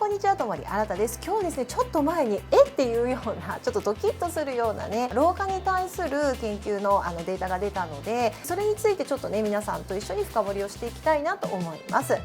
んにちは、ともりあなたです。今日ですね、ちょっと前にっていうようなちょっとドキッとするようなね、老化に対する研究のデータが出たので、それについてちょっとね皆さんと一緒に深掘りをしていきたいなと思います。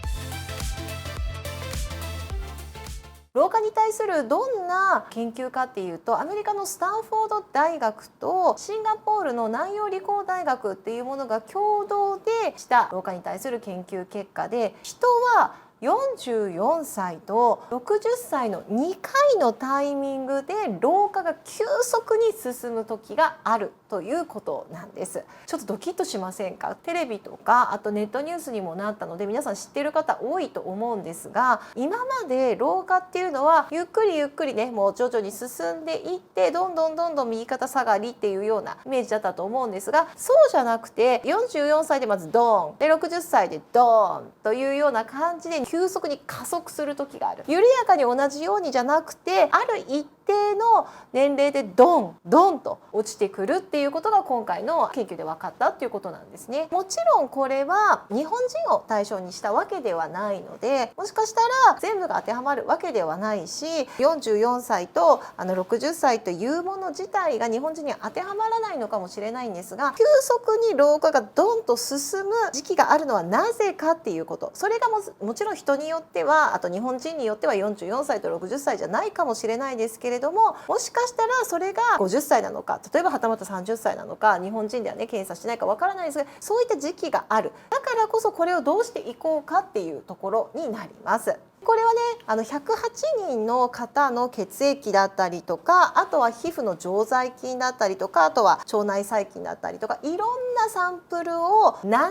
老化に対するどんな研究かっていうと、アメリカのスタンフォード大学とシンガポールの南洋理工大学っていうものが共同でした老化に対する研究結果で、人は44歳と60歳の2回のタイミングで老化が急速に進む時があるということなんです。ちょっとドキッとしませんか？テレビとかあとネットニュースにもなったので皆さん知っている方多いと思うんですが、今まで老化っていうのはゆっくりゆっくりね、もう徐々に進んでいってどんどん右肩下がりっていうようなイメージだったと思うんですが、そうじゃなくて44歳でまずドーンで60歳でドーンというような感じで急速に加速する時がある。緩やかに同じようにじゃなくて、ある一定の年齢でドンドンと落ちてくるっていうことが今回の研究で分かったっていうことなんですね。もちろんこれは日本人を対象にしたわけではないので、もしかしたら全部が当てはまるわけではないし、44歳と60歳というもの自体が日本人には当てはまらないのかもしれないんですが、急速に老化がドンと進む時期があるのはなぜかっていうこと、それがもちろん人によっては、あと日本人によっては44歳と60歳じゃないかもしれないですけれども、もしかしたらそれが50歳なのか、例えばはたまた30歳なのか、日本人ではね検査しないかわからないですが、そういった時期がある。だからこそこれをどうしていこうかっていうところになります。これはね、108人の方の血液だったりとか、あとは皮膚の常在菌だったりとか、あとは腸内細菌だったりとか、いろんなサンプルを7年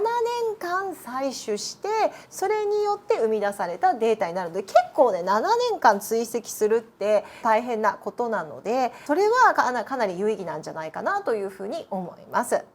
間採取して、それによって生み出されたデータになるので、結構ね7年間追跡するって大変なことなので、それはかなり有意義なんじゃないかなというふうに思います。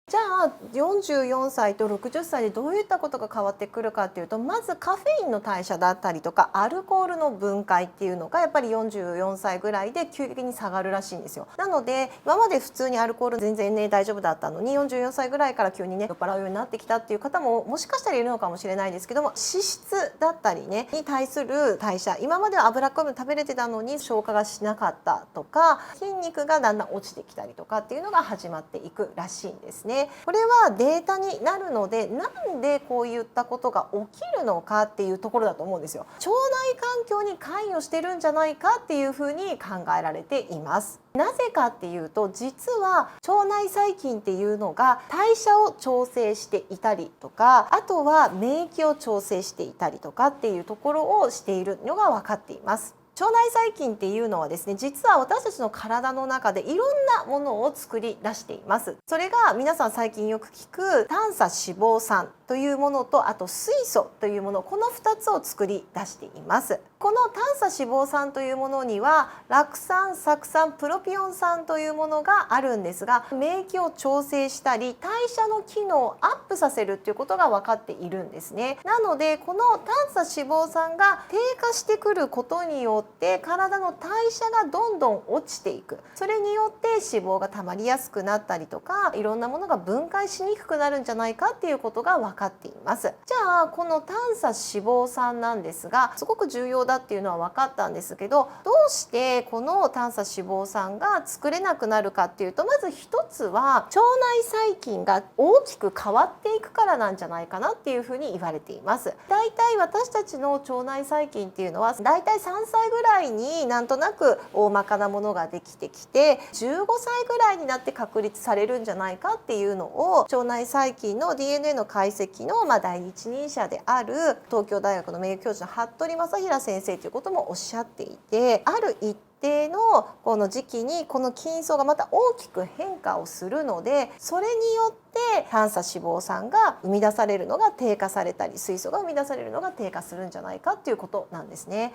じゃあ44歳と60歳でどういったことが変わってくるかっていうと、まずカフェインの代謝だったりとかアルコールの分解っていうのがやっぱり44歳ぐらいで急激に下がるらしいんですよ。なので今まで普通にアルコール全然ね大丈夫だったのに、44歳ぐらいから急にね酔っ払うようになってきたっていう方ももしかしたらいるのかもしれないですけども、脂質だったりねに対する代謝、今までは脂っこいもの食べれてたのに消化がしなかったとか、筋肉がだんだん落ちてきたりとかっていうのが始まっていくらしいんですね。これはデータになるので、なんでこういったことが起きるのかっていうところだと思うんですよ。腸内環境に関与してるんじゃないかっていうふうに考えられています。なぜかっていうと、実は腸内細菌っていうのが代謝を調整していたりとか、あとは免疫を調整していたりとかっていうところをしているのが分かっています。腸内細菌っていうのはですね、実は私たちの体の中でいろんなものを作り出しています。それが皆さん最近よく聞く短鎖脂肪酸というものと、あと水素というもの、この2つを作り出しています。この短鎖脂肪酸というものには酪酸、酢酸、プロピオン酸というものがあるんですが、免疫を調整したり代謝の機能をアップさせるっていうことが分かっているんですね。なのでこの短鎖脂肪酸が低下してくることによって体の代謝がどんどん落ちていく。それによって脂肪がたまりやすくなったりとか、いろんなものが分解しにくくなるんじゃないかっていうことが分かっています。じゃあこの短鎖脂肪酸なんですが、すごく重要だっていうのは分かったんですけど、どうしてこの短鎖脂肪酸が作れなくなるかっていうと、まず一つは腸内細菌が大きく変わっていくからなんじゃないかなっていうふうに言われています。だいたい私たちの腸内細菌っていうのはだいたい3歳ぐらいになんとなく大まかなものができてきて、15歳ぐらいになって確立されるんじゃないかっていうのを、腸内細菌の DNA の解析の第一人者である東京大学の名誉教授の服部正平先生ということもおっしゃっていて、ある一定のこの時期にこの筋層がまた大きく変化をするので、それによって短鎖脂肪酸が生み出されるのが低下されたり、水素が生み出されるのが低下するんじゃないかっていうことなんですね。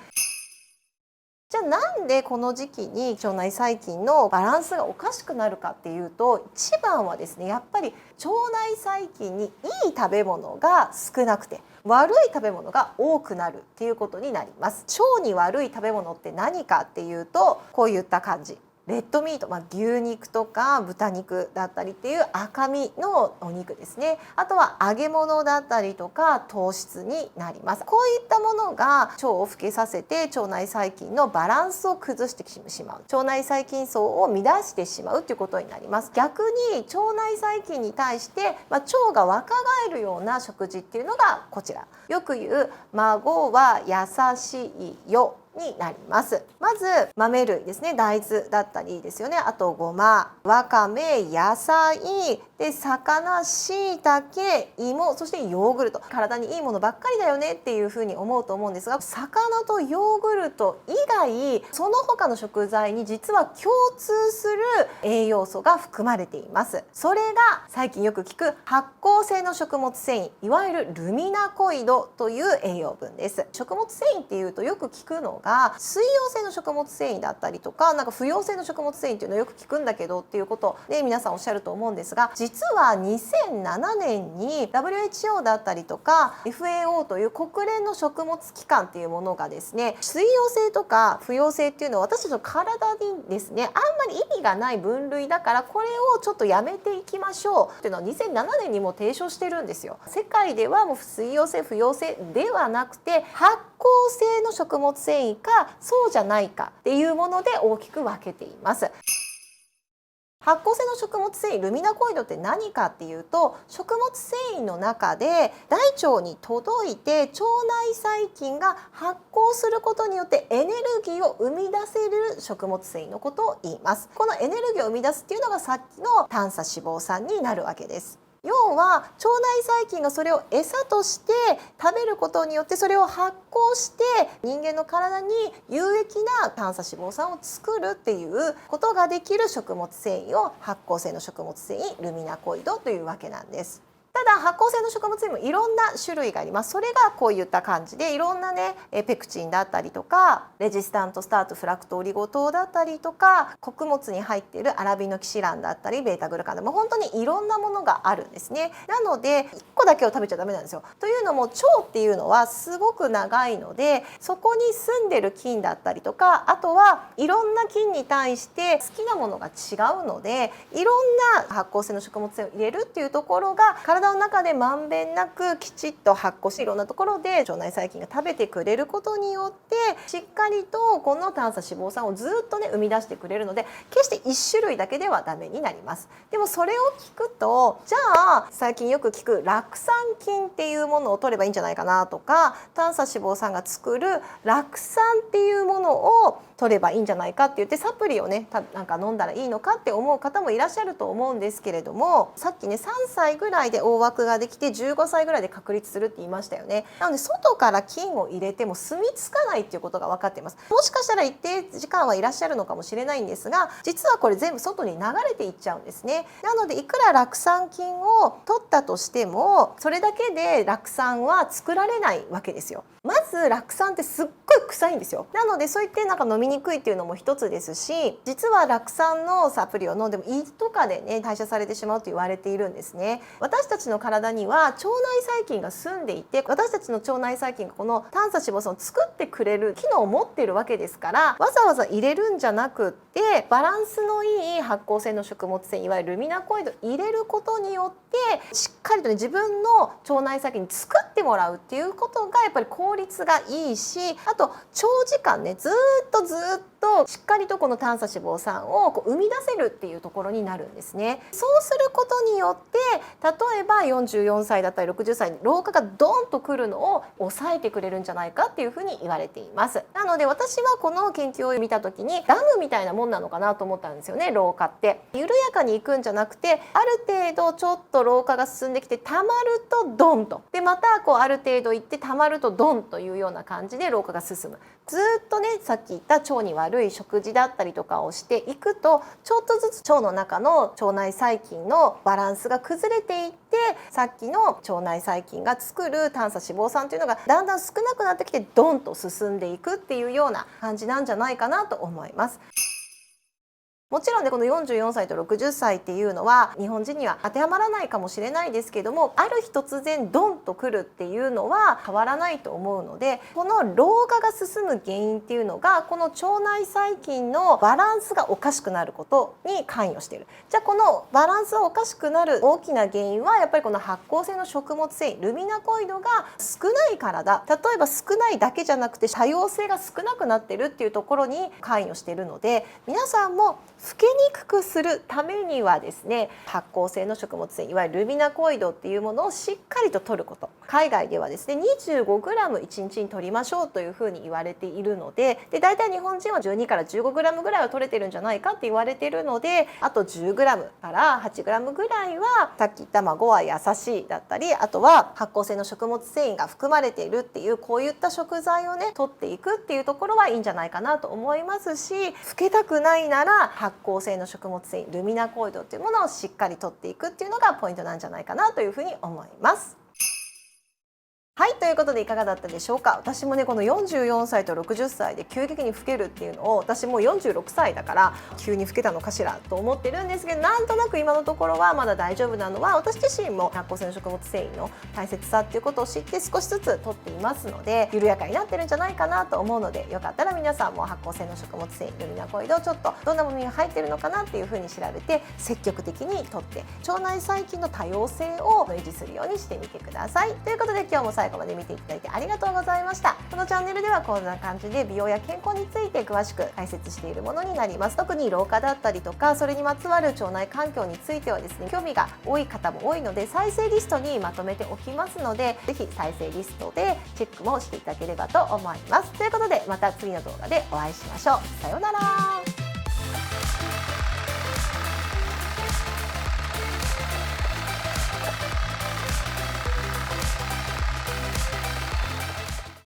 じゃあなんでこの時期に腸内細菌のバランスがおかしくなるかっていうと、一番はですね、やっぱり腸内細菌にいい食べ物が少なくて悪い食べ物が多くなるっていうことになります。腸に悪い食べ物って何かっていうと、こういった感じ。レッドミート、牛肉とか豚肉だったりっていう赤身のお肉ですね。あとは揚げ物だったりとか糖質になります。こういったものが腸を老けさせて腸内細菌のバランスを崩してしまう、腸内細菌層を乱してしまうということになります。逆に腸内細菌に対して、腸が若返るような食事っていうのがこちら、よく言う孫は優しいよになります。まず豆類ですね、大豆だったりですよね、あとごま、わかめ、野菜で魚、しいたけ、芋、そしてヨーグルト、体にいいものばっかりだよねっていうふうに思うと思うんですが、魚とヨーグルト以外その他の食材に実は共通する栄養素が含まれています。それが最近よく聞く発酵性の食物繊維、いわゆるルミナコイドという栄養分です。食物繊維っていうとよく聞くのが水溶性の食物繊維だったりとか、不溶性の食物繊維っていうのをよく聞くんだけどっていうことで皆さんおっしゃると思うんですが、実は2007年に WHO だったりとか FAO という国連の食物機関っていうものがですね、水溶性とか不溶性っていうのは私たちの体にですね、あんまり意味がない分類だからこれをちょっとやめていきましょうっていうのは2007年にも提唱してるんですよ。世界ではもう水溶性不溶性ではなくて発酵性の食物繊維かそうじゃないかっていうもので大きく分けています。発酵性の食物繊維ルミナコイドって何かっていうと、食物繊維の中で大腸に届いて腸内細菌が発酵することによってエネルギーを生み出せる食物繊維のことを言います。このエネルギーを生み出すっていうのがさっきの短鎖脂肪酸になるわけです。要は腸内細菌がそれを餌として食べることによってそれを発酵して人間の体に有益な短鎖脂肪酸を作るっていうことができる食物繊維を発酵性の食物繊維ルミナコイドというわけなんです。ただ発酵性の食物繊維もいろんな種類があります。それがこういった感じでいろんなねペクチンだったりとかレジスタントスタートフラクトオリゴ糖だったりとか穀物に入っているアラビノキシランだったりベータグルカンでも本当にいろんなものがあるんですね。なので1個だけを食べちゃダメなんですよ。というのも腸っていうのはすごく長いので、そこに住んでる菌だったりとか、あとはいろんな菌に対して好きなものが違うので、いろんな発酵性の食物繊維を入れるっていうところが体の中でまんべんなくきちっと発酵していろんなところで腸内細菌が食べてくれることによってしっかりとこの短鎖脂肪酸をずっとね生み出してくれるので、決して1種類だけではダメになります。でもそれを聞くと、じゃあ最近よく聞く酪酸菌っていうものを取ればいいんじゃないかなとか、短鎖脂肪酸が作る酪酸っていうものを取ればいいんじゃないかって言ってサプリをね飲んだらいいのかって思う方もいらっしゃると思うんですけれども、さっきね3歳ぐらいで大枠ができて15歳ぐらいで確立するって言いましたよね。なので外から菌を入れても住み着かないっていうことが分かっています。もしかしたら一定時間はいらっしゃるのかもしれないんですが、実はこれ全部外に流れていっちゃうんですね。なのでいくら酪酸菌を取ったとしてもそれだけで酪酸は作られないわけですよ。まず酪酸ってすっごい臭いんですよ。なのでそういって飲みにくいっていうのも一つですし、実は酪酸のサプリを飲んでも胃とかでね代謝されてしまうと言われているんですね。私たちの体には腸内細菌が住んでいて、私たちの腸内細菌がこの短鎖脂肪酸を作ってくれる機能を持っているわけですから、わざわざ入れるんじゃなくってバランスのいい発酵性の食物繊維、いわゆるルミナコイドを入れることによってしっかりとね自分の腸内細菌に作ってもらうっていうことがやっぱり効率がいいし、あと長時間ねずっとしっかりとこの短鎖脂肪酸を生み出せるっていうところになるんですね。そうすることによって例えば44歳だったり60歳に老化がドンとくるのを抑えてくれるんじゃないかっていうふうに言われています。なので私はこの研究を見た時にダムみたいなもんなのかなと思ったんですよね。老化って緩やかにいくんじゃなくて、ある程度ちょっと老化が進んできてたまるとドンと、でまたある程度いってたまるとドンというような感じで老化が進む。ずっとねさっき言った腸に悪い食事だったりとかをしていくと、ちょっとずつ腸の中の腸内細菌のバランスが崩れていって、さっきの腸内細菌が作る短鎖脂肪酸というのがだんだん少なくなってきてドンと進んでいくっていうような感じなんじゃないかなと思います。もちろんねこの44歳と60歳っていうのは日本人には当てはまらないかもしれないですけども、ある日突然ドンと来るっていうのは変わらないと思うので、この老化が進む原因っていうのがこの腸内細菌のバランスがおかしくなることに関与している。じゃあこのバランスがおかしくなる大きな原因はやっぱりこの発酵性の食物繊維ルミナコイドが少ないからだ。例えば少ないだけじゃなくて多様性が少なくなってるっていうところに関与しているので、皆さんも老けにくくするためにはですね、発酵性の食物繊維いわゆるルミナコイドっていうものをしっかりと摂ること。海外ではですね 25g1 日に摂りましょうというふうに言われているので、大体日本人は12から 15g ぐらいは摂れてるんじゃないかって言われているので、あと 10g から 8g ぐらいはさっき言った5は優しいだったり、あとは発酵性の食物繊維が含まれているっていうこういった食材をね摂っていくっていうところはいいんじゃないかなと思いますし、老けたくないなら発酵性の食物繊維ルミナコイドっていうものをしっかり摂っていくっていうのがポイントなんじゃないかなというふうに思います。はい、ということでいかがだったでしょうか。私もねこの44歳と60歳で急激に老けるっていうのを、私もう46歳だから急に老けたのかしらと思ってるんですけど、なんとなく今のところはまだ大丈夫なのは、私自身も発酵性の食物繊維の大切さっていうことを知って少しずつ摂っていますので、緩やかになってるんじゃないかなと思うので、よかったら皆さんも発酵性の食物繊維ルミナコイドをちょっとどんなものに入ってるのかなっていうふうに調べて積極的に摂って腸内細菌の多様性を維持するようにしてみてください。ということで今日も最後まで見ていただいてありがとうございました。このチャンネルではこんな感じで美容や健康について詳しく解説しているものになります。特に老化だったりとかそれにまつわる腸内環境についてはですね、興味が多い方も多いので再生リストにまとめておきますので、ぜひ再生リストでチェックもしていただければと思います。ということでまた次の動画でお会いしましょう。さようなら。